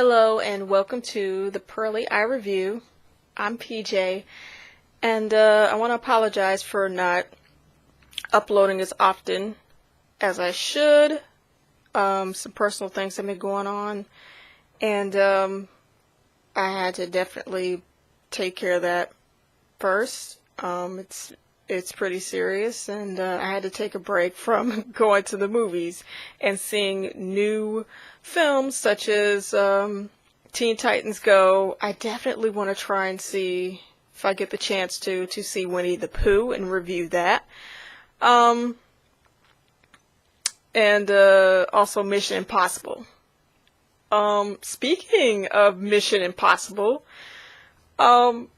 Hello and welcome to the Pearly Eye Review. I'm PJ, and I want to apologize for not uploading as often as I should. Some personal things have been going on, and I had to definitely take care of that first. It's pretty serious, and I had to take a break from going to the movies and seeing new films such as Teen Titans Go. I definitely want to try and see if I get the chance to see Winnie the Pooh and review that. And also Mission Impossible. Speaking of Mission Impossible, so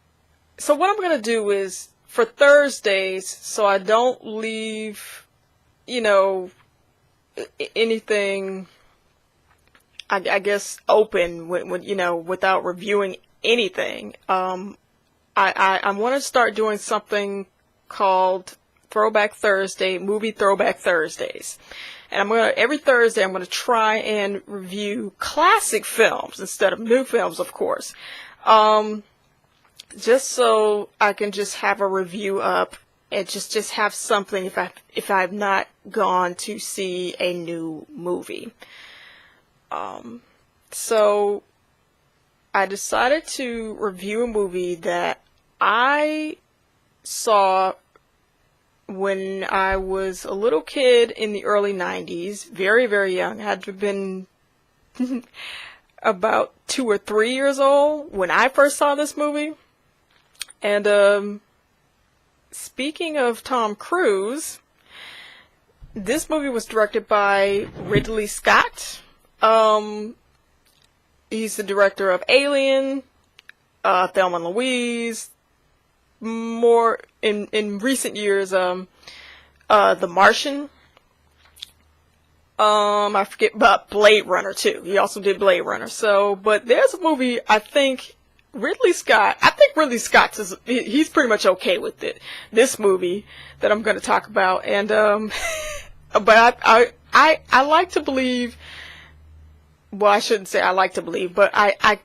what I'm going to do is, for Thursdays, so I don't leave, anything, I guess, open when without reviewing anything. I want to start doing something called Throwback Thursday, Movie Throwback Thursdays. And every Thursday I'm gonna try and review classic films instead of new films, of course. Just so I can just have a review up and just have something if I've not gone to see a new movie. So I decided to review a movie that I saw when I was a little kid in the early 90s, very, very young. I had to have been about 2 or 3 years old when I first saw this movie. And speaking of Tom Cruise, this movie was directed by Ridley Scott. He's the director of Alien, Thelma and Louise, more in recent years, The Martian. I forget about Blade Runner too. He also did Blade Runner. But there's a movie I think Ridley Scott he's pretty much okay with it. This movie that I'm going to talk about, and but I like to believe. Well, I shouldn't say I like to believe, but I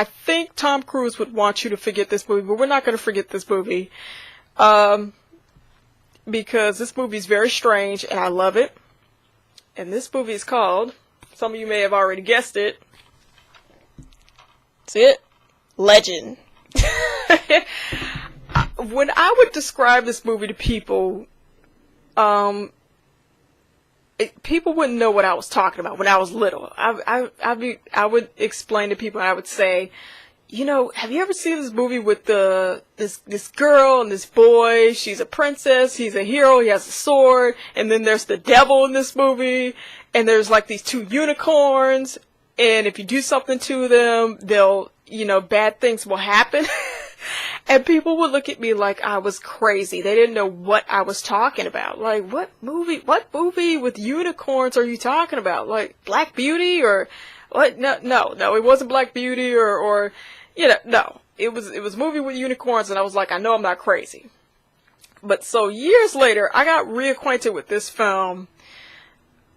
think Tom Cruise would want you to forget this movie, but we're not going to forget this movie, because this movie is very strange and I love it. And this movie is called, some of you may have already guessed it. That's it. Legend. When I would describe this movie to people, people wouldn't know what I was talking about when I was little. I would explain to people, and I would say, have you ever seen this movie with this girl and this boy? She's a princess, he's a hero, he has a sword, and then there's the devil in this movie, and there's like these 2 unicorns, and if you do something to them, they'll, bad things will happen. And people would look at me like I was crazy. They didn't know what I was talking about. Like, what movie with unicorns are you talking about? Like, Black Beauty or what? No, it wasn't Black Beauty or no. It was a movie with unicorns, and I was like, I know I'm not crazy. But so years later, I got reacquainted with this film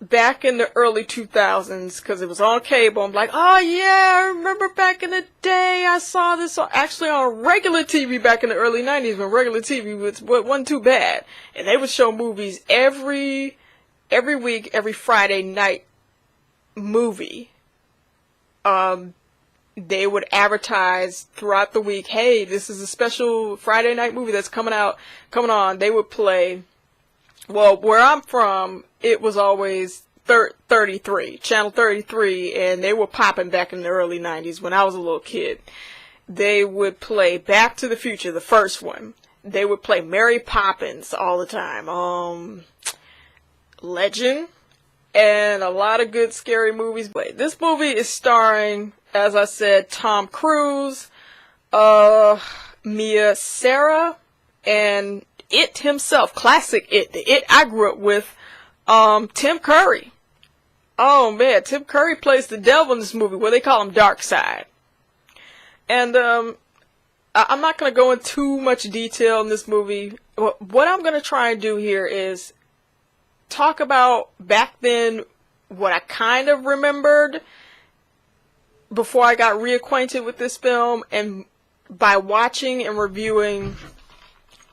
back in the early 2000s, because it was on cable. I'm like, oh yeah, I remember back in the day I saw this actually on regular TV back in the early 90s, when regular TV wasn't too bad. And they would show movies every week, every Friday night movie. They would advertise throughout the week, hey, this is a special Friday night movie that's coming on. They would play, well, where I'm from, it was always 33, Channel 33, and they were popping back in the early 90s when I was a little kid. They would play Back to the Future, the first one. They would play Mary Poppins all the time. Legend, and a lot of good scary movies. But this movie is starring, as I said, Tom Cruise, Mia Sara, and It himself, classic It, the It I grew up with, Tim Curry. Oh man, Tim Curry plays the devil in this movie. Well, they call him Darkside. And I'm not going to go into too much detail in this movie. What I'm going to try and do here is talk about back then what I kind of remembered, before I got reacquainted with this film, and by watching and reviewing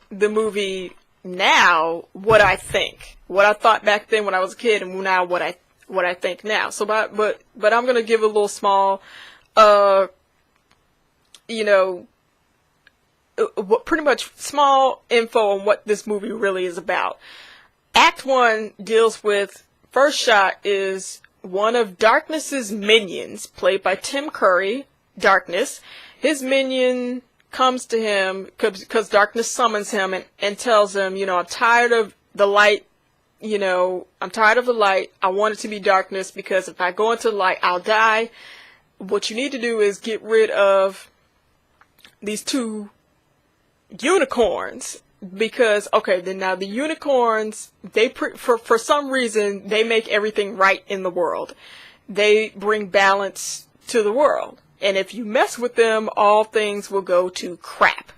the movie now, what I think, what I thought back then when I was a kid, and now what I think now. So, but I'm gonna give a little small, you know, pretty much small info on what this movie really is about. Act 1 deals with, first shot is one of Darkness's minions, played by Tim Curry, Darkness. His minion comes to him because Darkness summons him and tells him, you know, I'm tired of the light, you know, I'm tired of the light. I want it to be darkness because if I go into the light, I'll die. What you need to do is get rid of these 2 unicorns, because okay, then now the unicorns, they for some reason they make everything right in the world. They bring balance to the world, and if you mess with them, all things will go to crap.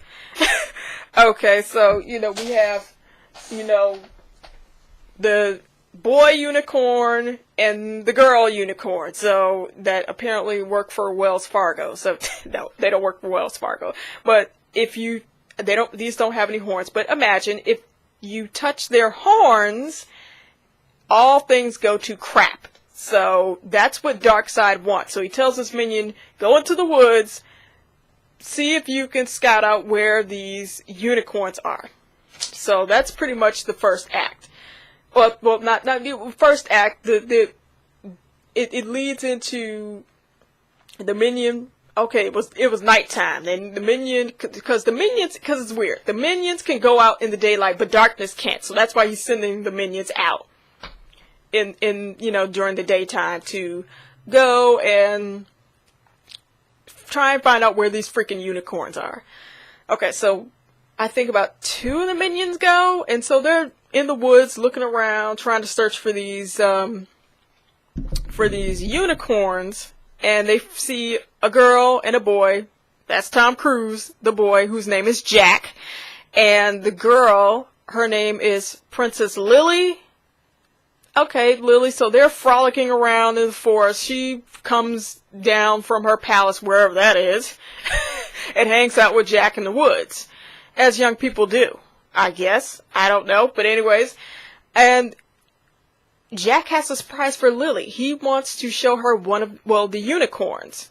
Okay, so you know, we have, you know, the boy unicorn and the girl unicorn, so that apparently work for Wells Fargo. So no, they don't work for Wells Fargo, but if you, these don't have any horns, but imagine if you touch their horns, all things go to crap. So that's what Darkside wants. So he tells his minion, go into the woods, see if you can scout out where these unicorns are. So that's pretty much the first act. Well, not the first act. It leads into the minion. Okay, it was nighttime, and the minion, because it's weird. The minions can go out in the daylight, but Darkness can't. So that's why he's sending the minions out in you know, during the daytime to go and try and find out where these freaking unicorns are. Okay, so I think about 2 of the minions go, and so they're in the woods looking around, trying to search for these unicorns. And they see a girl and a boy. That's Tom Cruise, the boy, whose name is Jack. And the girl, her name is Princess Lily. Okay, Lily. So they're frolicking around in the forest. She comes down from her palace, wherever that is, and hangs out with Jack in the woods, as young people do, I guess. I don't know. But anyways, and Jack has a surprise for Lily. He wants to show her the unicorns.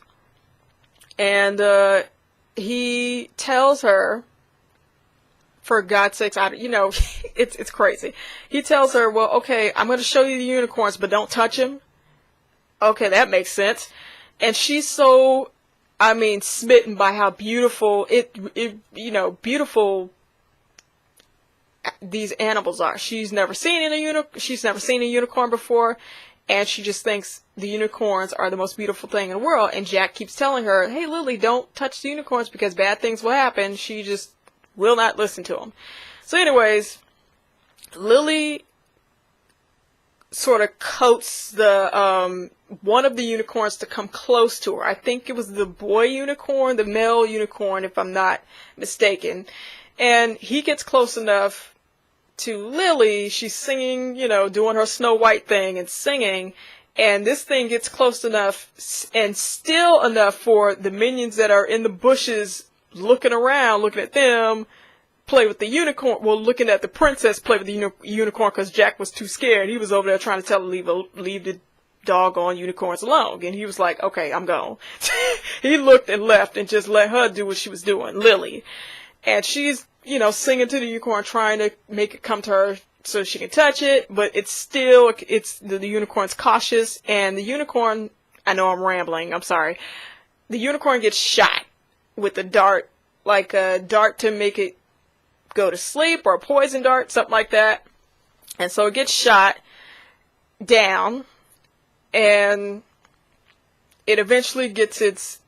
And he tells her, for God's sakes, it's crazy. He tells her, well, okay, I'm going to show you the unicorns, but don't touch them. Okay, that makes sense. And she's so, smitten by how beautiful beautiful these animals are. She's never seen a unicorn before, and she just thinks the unicorns are the most beautiful thing in the world. And Jack keeps telling her, hey Lily, don't touch the unicorns because bad things will happen. She just will not listen to him. So anyways, Lily sort of coaxes the one of the unicorns to come close to her. I think it was the boy unicorn, the male unicorn, if I'm not mistaken. And he gets close enough to Lily. She's singing, doing her Snow White thing and singing. And this thing gets close enough and still enough for the minions that are in the bushes looking around, looking at them, play with the unicorn. Well, looking at the princess play with the unicorn because Jack was too scared. He was over there trying to tell her leave the doggone unicorns alone. And he was like, okay, I'm gone. He looked and left and just let her do what she was doing, Lily. And she's, singing to the unicorn, trying to make it come to her so she can touch it. But the unicorn's cautious. And the unicorn, I know I'm rambling, I'm sorry. The unicorn gets shot with a dart, like a dart to make it go to sleep, or a poison dart, something like that. And so it gets shot down. And it eventually gets its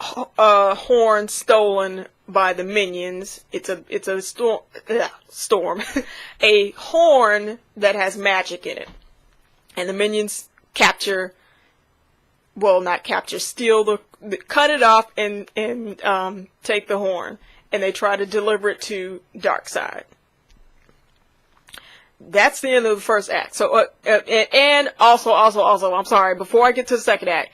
horn stolen by the minions. It's a storm, a horn that has magic in it, and the minions steal cut it off and take the horn, and they try to deliver it to Darkside. That's the end of the first act. So and also, I'm sorry, before I get to the second act,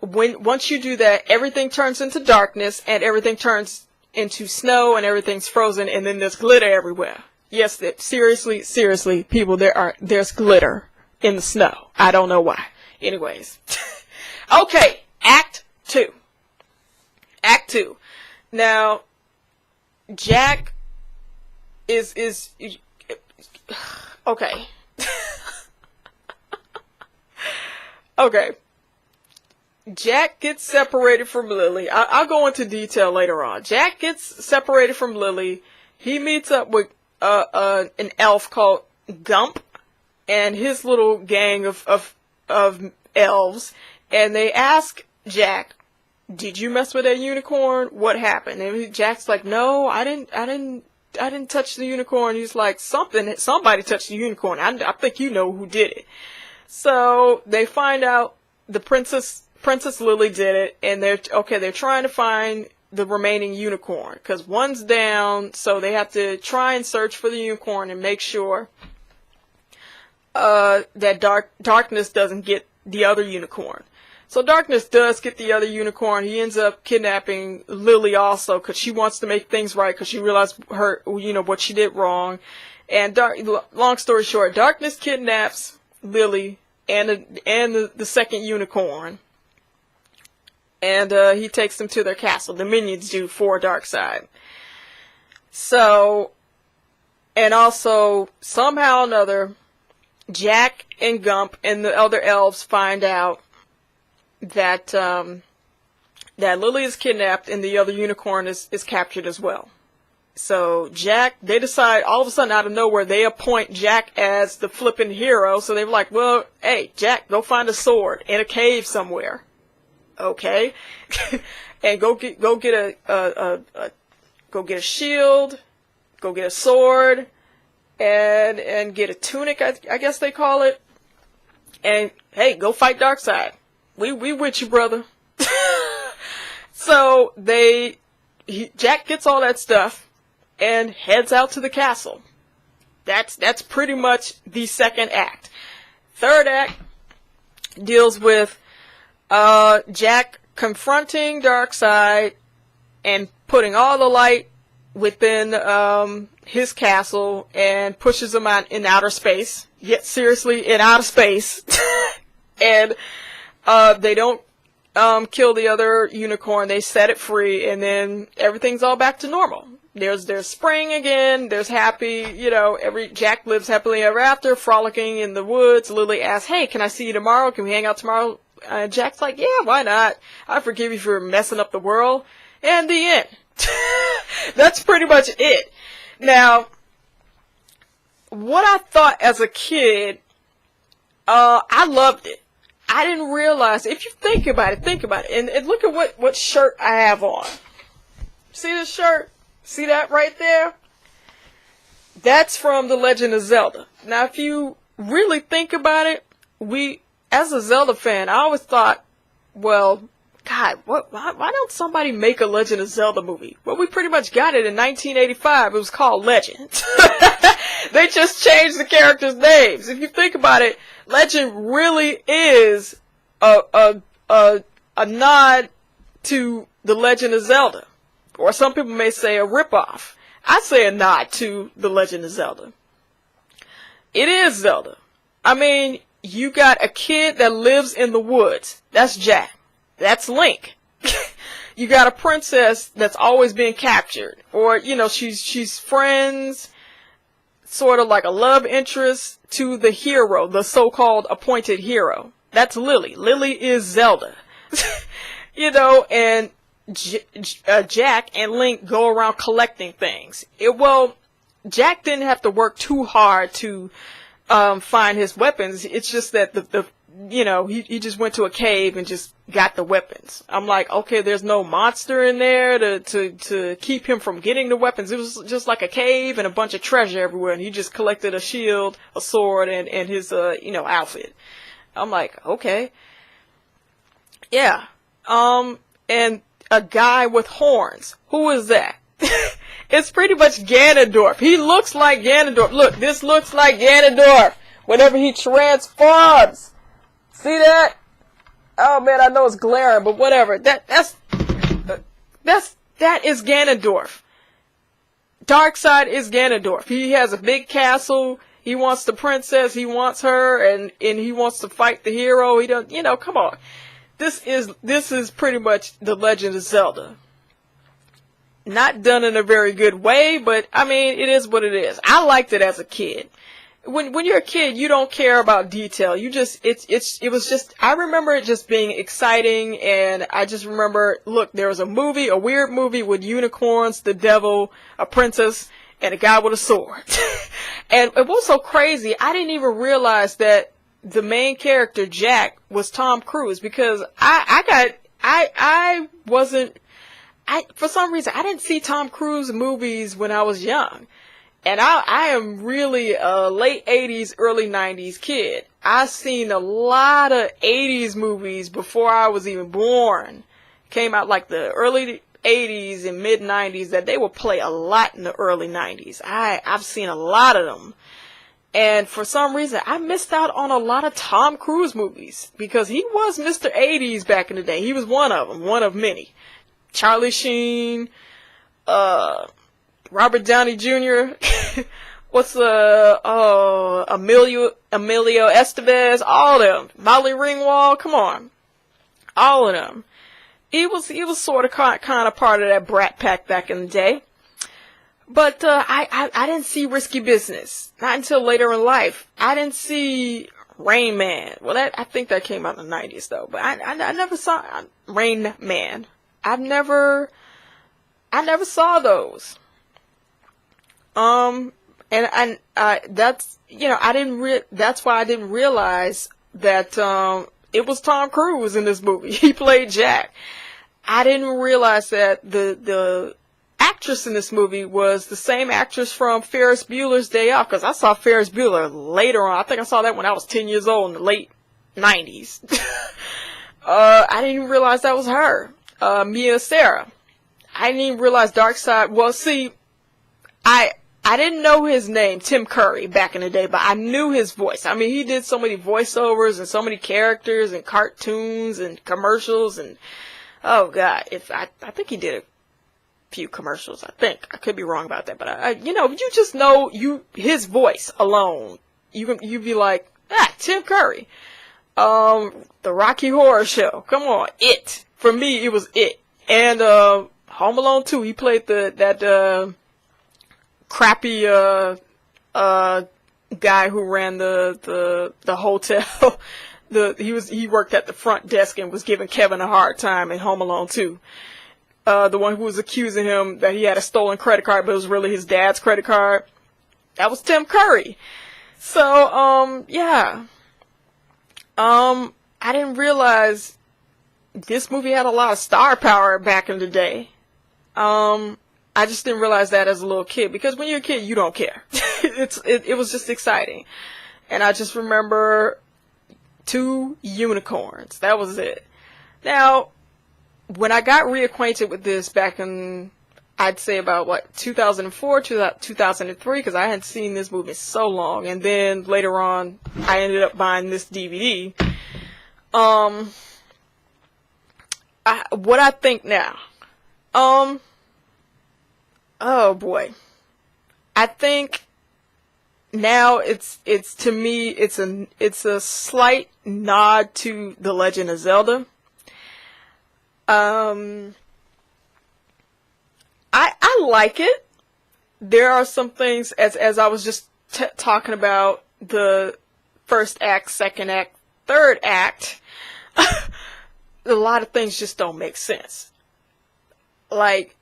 once you do that, everything turns into darkness, and everything turns into snow, and everything's frozen, and then there's glitter everywhere. Yes, seriously, people, there's glitter in the snow. I don't know why. Anyways. Okay, Act 2. Act 2. Now, Jack is okay. Okay. Jack gets separated from Lily. I'll go into detail later on. Jack gets separated from Lily. He meets up with an elf called Gump and his little gang of elves, and they ask Jack, "Did you mess with that unicorn? What happened?" And Jack's like, "No, I didn't touch the unicorn." He's like, somebody touched the unicorn. I think you know who did it." So they find out the Princess Lily did it, and they're trying to find the remaining unicorn, because one's down, so they have to try and search for the unicorn and make sure that Darkness doesn't get the other unicorn. So Darkness does get the other unicorn. He ends up kidnapping Lily also, because she wants to make things right, because she realized what she did wrong. And long story short, Darkness kidnaps Lily and the second unicorn, and he takes them to their castle. The minions do for Darkside. So, and also somehow or another, Jack and Gump and the other elves find out that that Lily is kidnapped and the other unicorn is captured as well. So they decide all of a sudden out of nowhere, they appoint Jack as the flippin' hero. So they're like, "Well, hey, Jack, go find a sword in a cave somewhere." Okay. And go get a shield, go get a sword, and get a tunic, I guess they call it. And hey, go fight Darkside. We with you, brother. So Jack gets all that stuff and heads out to the castle. That's pretty much the second act. Third act deals with Jack confronting Darkside and putting all the light within his castle and pushes him out in outer space. Yet seriously, in outer space. And they don't kill the other unicorn. They set it free, and then everything's all back to normal. There's spring again. There's happy, Jack lives happily ever after, frolicking in the woods. Lily asks, "Hey, can I see you tomorrow? Can we hang out tomorrow?" Jack's like, "Yeah, why not? I forgive you for messing up the world." And the end. That's pretty much it. Now, what I thought as a kid, I loved it. I didn't realize, if you think about it, and look at what shirt I have on. See this shirt? See that right there? That's from The Legend of Zelda. Now, if you really think about it, as a Zelda fan, I always thought, well, God, why don't somebody make a Legend of Zelda movie? Well, we pretty much got it in 1985. It was called Legend. They just changed the characters' names. If you think about it, Legend really is a nod to The Legend of Zelda. Or some people may say a ripoff. I say a nod to The Legend of Zelda. It is Zelda. I mean, you got a kid that lives in the woods. That's Jack. That's Link. You got a princess that's always being captured. Or, she's friends, sort of like a love interest to the hero, the so-called appointed hero. That's Lily. Lily is Zelda. And Jack and Link go around collecting things. Jack didn't have to work too hard to find his weapons. It's just that he just went to a cave and just got the weapons. I'm like, okay, there's no monster in there to keep him from getting the weapons. It was just like a cave and a bunch of treasure everywhere, and he just collected a shield, a sword, and his outfit. I'm like, okay. Yeah. And a guy with horns. Who is that? It's pretty much Ganondorf. He looks like Ganondorf. Look, this looks like Ganondorf whenever he transforms. See that? Oh man, I know it's glaring, but whatever. That is Ganondorf. Darkside is Ganondorf. He has a big castle. He wants the princess. He wants her, and he wants to fight the hero. He don't, come on. This is pretty much the Legend of Zelda. Not done in a very good way, but I mean, it is what it is. I liked it as a kid. When you're a kid, you don't care about detail. You just, it was just, I remember it just being exciting, and I just remember, look, there was a weird movie with unicorns, the devil, a princess, and a guy with a sword. And it was so crazy, I didn't even realize that the main character, Jack, was Tom Cruise, because for some reason, I didn't see Tom Cruise movies when I was young. And I am really a late 80s, early 90s kid. I seen a lot of 80s movies before I was even born. Came out like the early 80s and mid 90s that they would play a lot in the early 90s. I've seen a lot of them. And for some reason, I missed out on a lot of Tom Cruise movies because he was Mr. 80s back in the day. He was one of them, one of many. Charlie Sheen, Robert Downey Jr., Emilio Estevez, all of them. Molly Ringwald, come on. All of them. He was sort of kind of part of that brat pack back in the day. But I didn't see Risky Business. Not until later in life. I didn't see Rain Man. Well, I think that came out in the 90s though. But I never saw Rain Man. I never saw those. And that's, that's why I didn't realize that, it was Tom Cruise in this movie. He played Jack. I didn't realize that the actress in this movie was the same actress from Ferris Bueller's Day Off, because I saw Ferris Bueller later on. I think I saw that when I was 10 years old in the late 90s. I didn't even realize that was her. Mia Sara. I didn't even realize Darkside. Well, see, I didn't know his name, Tim Curry, back in the day, but I knew his voice. I mean, he did so many voiceovers and so many characters and cartoons and commercials and, oh God, I think he did a few commercials, I think. I could be wrong about that, but you just know his voice alone. You'd be like, Tim Curry. The Rocky Horror Show. Come on. It. For me, it was It. And, Home Alone 2, he played that crappy guy who ran the hotel. He worked at the front desk and was giving Kevin a hard time in Home Alone 2. The one who was accusing him that he had a stolen credit card, but it was really his dad's credit card. That was Tim Curry. So yeah. I didn't realize this movie had a lot of star power back in the day. I just didn't realize that as a little kid, because when you're a kid, you don't care. It was just exciting. And I just remember 2 unicorns. That was it. Now, when I got reacquainted with this back in, I'd say about 2004, 2003, because I hadn't seen this movie in so long. And then later on, I ended up buying this DVD. What I think now. Oh boy. I think now it's to me, it's a slight nod to The Legend of Zelda. I like it. There are some things, as I was just talking about the first act, second act, third act, a lot of things just don't make sense. Like,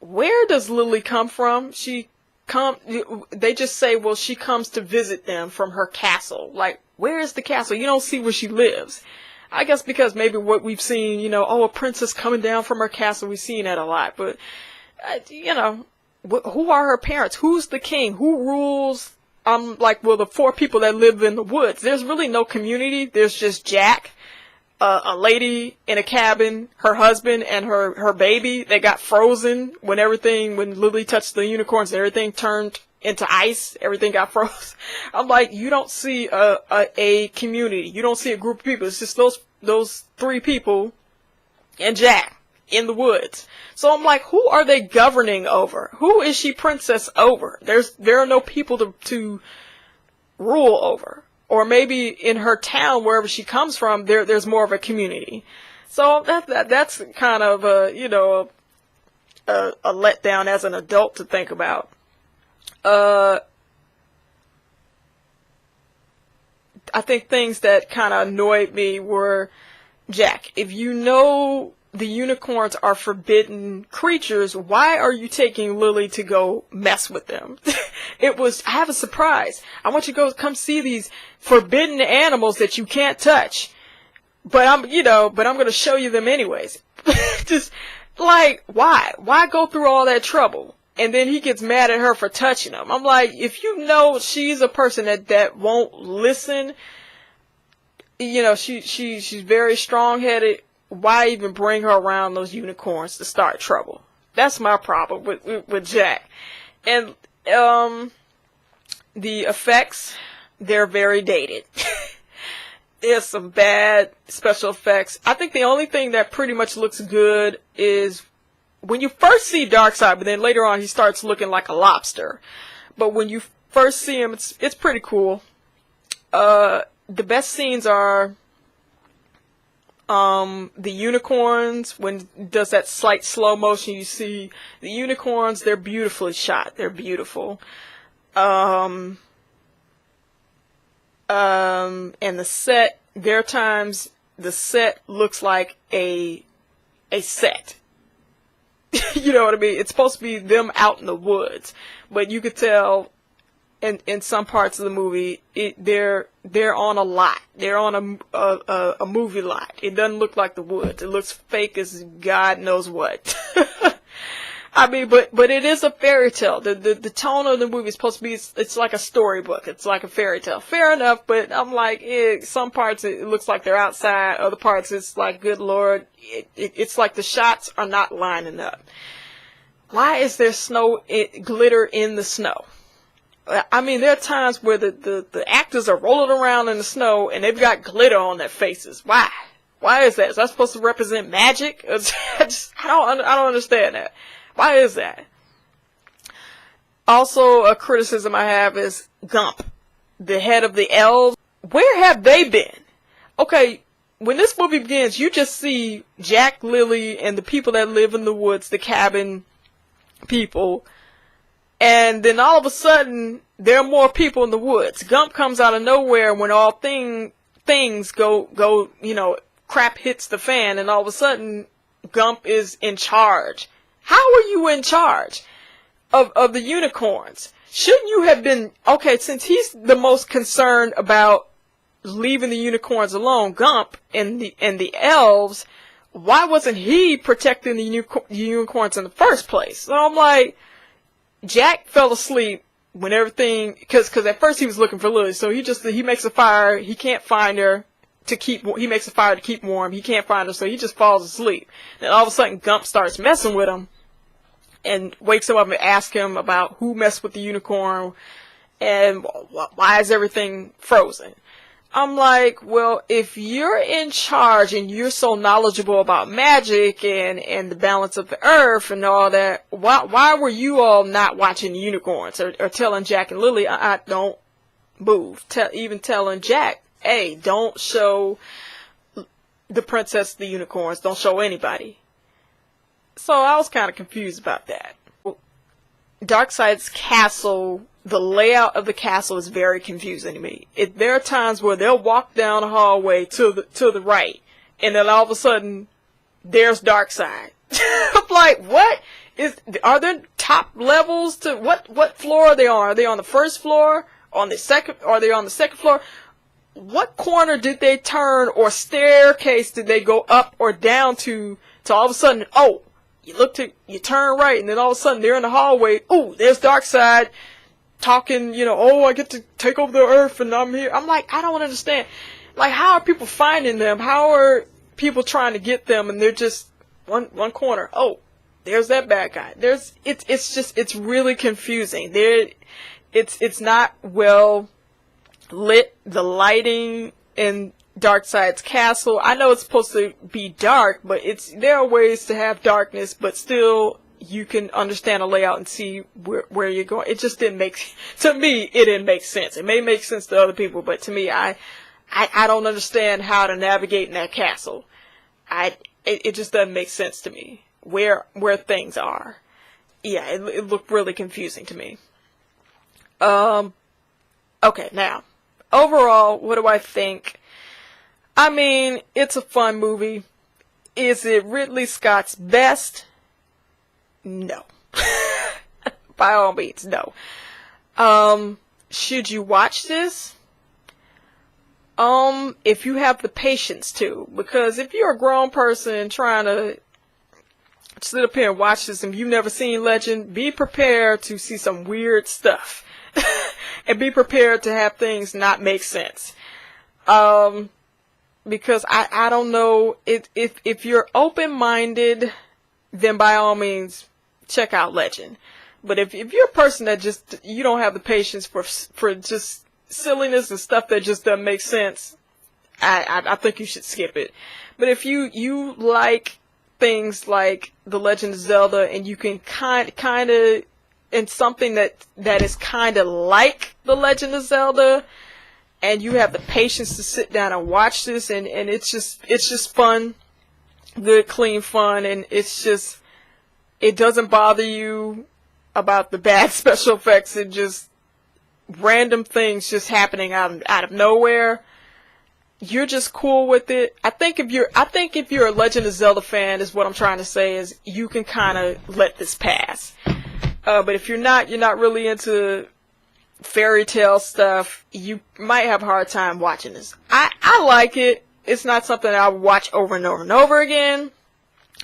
where does Lily come from? They just say, well, she comes to visit them from her castle. Like, where is the castle? You don't see where she lives. I guess because maybe what we've seen, a princess coming down from her castle, we've seen that a lot. But, who are her parents? Who's the king? Who rules? The 4 people that live in the woods. There's really no community. There's just Jack, a lady in a cabin, her husband, and her baby. They got frozen when Lily touched the unicorns and everything turned into ice. Everything got frozen. I'm like, you don't see a community. You don't see a group of people. It's just those three people and Jack in the woods. So I'm like, who are they governing over? Who is she princess over? There are no people to rule over. Or maybe in her town, wherever she comes from, there's more of a community. So that's kind of a letdown as an adult to think about. I think things that kind of annoyed me were, Jack, if you know the unicorns are forbidden creatures, why are you taking Lily to go mess with them? I have a surprise. I want you to come see these forbidden animals that you can't touch. But I'm going to show you them anyways. Just, like, why? Why go through all that trouble? And then he gets mad at her for touching them. I'm like, if you know she's a person that won't listen, she's very strong-headed, why even bring her around those unicorns to start trouble? That's my problem with Jack. And the effects, they're very dated. There's some bad special effects. I think the only thing that pretty much looks good is when you first see Darkside, but then later on he starts looking like a lobster. But when you first see him, it's pretty cool. The best scenes are the unicorns, when it does that slight slow motion, you see the unicorns, they're beautifully shot. They're beautiful. And the set, there are times the set looks like a set. You know what I mean? It's supposed to be them out in the woods, but you could tell in some parts of the movie, they're on a lot. They're on a movie lot. It doesn't look like the woods. It looks fake as God knows what. I mean, but it is a fairy tale. The tone of the movie is supposed to be, it's like a storybook. It's like a fairy tale. Fair enough, but I'm like, some parts it looks like they're outside. Other parts it's like, good Lord, it's like the shots are not lining up. Why is there glitter in the snow? I mean, there are times where the actors are rolling around in the snow and they've got glitter on their faces. Why? Why is that? Is that supposed to represent magic? I don't understand that. Why is that? Also, a criticism I have is Gump, the head of the elves. Where have they been? Okay, when this movie begins, you just see Jack, Lily, and the people that live in the woods, the cabin people. And then all of a sudden, there are more people in the woods. Gump comes out of nowhere when all things go, crap hits the fan, and all of a sudden, Gump is in charge. How are you in charge of the unicorns? Shouldn't you have been, okay, since he's the most concerned about leaving the unicorns alone, Gump and the elves, why wasn't he protecting the unicorns in the first place? So I'm like, Jack fell asleep when everything, because at first he was looking for Lily, so he makes a fire, he can't find her he makes a fire to keep warm, he can't find her, so he just falls asleep. Then all of a sudden Gump starts messing with him and wakes him up and asks him about who messed with the unicorn and why is everything frozen. I'm like, well, if you're in charge and you're so knowledgeable about magic and the balance of the earth and all that, why were you all not watching the unicorns or telling Jack and Lily, don't move? Even telling Jack, hey, don't show the princess the unicorns. Don't show anybody. So I was kind of confused about that. Darkside's castle, the layout of the castle is very confusing to me. There are times where they'll walk down a hallway to the right, and then all of a sudden, there's Darkside. I'm like, what? Are there top levels to what floor are they on? Are they on the first floor? On the second? Are they on the second floor? What corner did they turn or staircase did they go up or down to all of a sudden, you turn right, and then all of a sudden they're in the hallway. Oh, there's Darkside talking, I get to take over the earth and I'm here. I'm like, I don't understand. Like, how are people finding them? How are people trying to get them? And they're just one corner. Oh, there's that bad guy. It's really confusing. It's not well lit. The lighting and Darkside's castle. I know it's supposed to be dark, but there are ways to have darkness, but still you can understand a layout and see where you're going. It just didn't make, to me, it didn't make sense. It may make sense to other people, but to me, I don't understand how to navigate in that castle. It just doesn't make sense to me where things are. Yeah, it looked really confusing to me. Okay, now, overall, what do I think? I mean, it's a fun movie. Is it Ridley Scott's best? No. By all means, no. Should you watch this? If you have the patience to. Because if you're a grown person trying to sit up here and watch this and you've never seen Legend, be prepared to see some weird stuff. And be prepared to have things not make sense. Because I don't know, if you're open-minded, then by all means, check out Legend. But if you're a person that just, you don't have the patience for just silliness and stuff that just doesn't make sense, I think you should skip it. But if you like things like The Legend of Zelda, and you can kind of, and something that is kind of like The Legend of Zelda, and you have the patience to sit down and watch this, and it's just fun, good, clean fun, and it doesn't bother you about the bad special effects, and just random things just happening out of nowhere. You're just cool with it. I think if you're a Legend of Zelda fan, is what I'm trying to say, is you can kind of let this pass. But if you're not really into fairy tale stuff, you might have a hard time watching this. I like it. It's not something I would watch over and over and over again.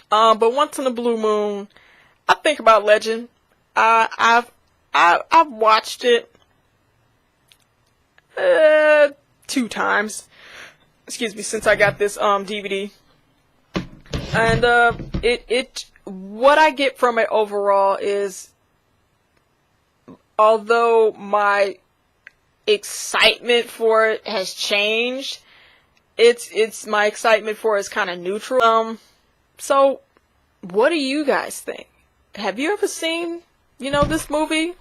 But once in a blue moon, I think about Legend. I've watched it 2 times. Excuse me, since I got this DVD. And what I get from it overall is, although my excitement for it has changed, it's my excitement for it is kind of neutral. So what do you guys think? Have you ever seen, this movie?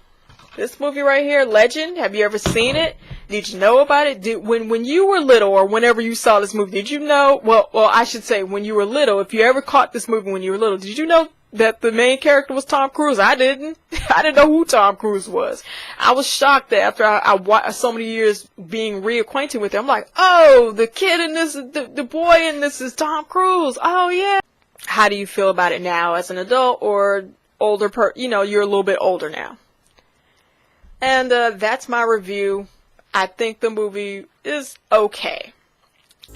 This movie right here, Legend? Have you ever seen it? Did you know about it? When you were little, or whenever you saw this movie, did you know, well, I should say when you were little, if you ever caught this movie when you were little, did you know that the main character was Tom Cruise? I didn't. I didn't know who Tom Cruise was. I was shocked that after I watched so many years being reacquainted with him. I'm like, oh, the kid in this, the boy in this is Tom Cruise. Oh, yeah. How do you feel about it now as an adult or older you're a little bit older now? And that's my review. I think the movie is okay.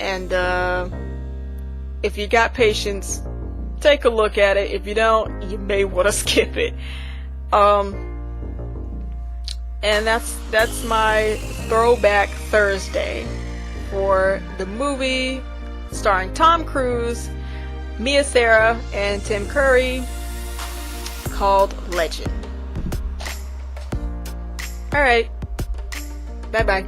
And if you got patience, take a look at it. If you don't, you may want to skip it. And that's my Throwback Thursday for the movie starring Tom Cruise, Mia Sara, and Tim Curry, called Legend. Alright. Bye-bye.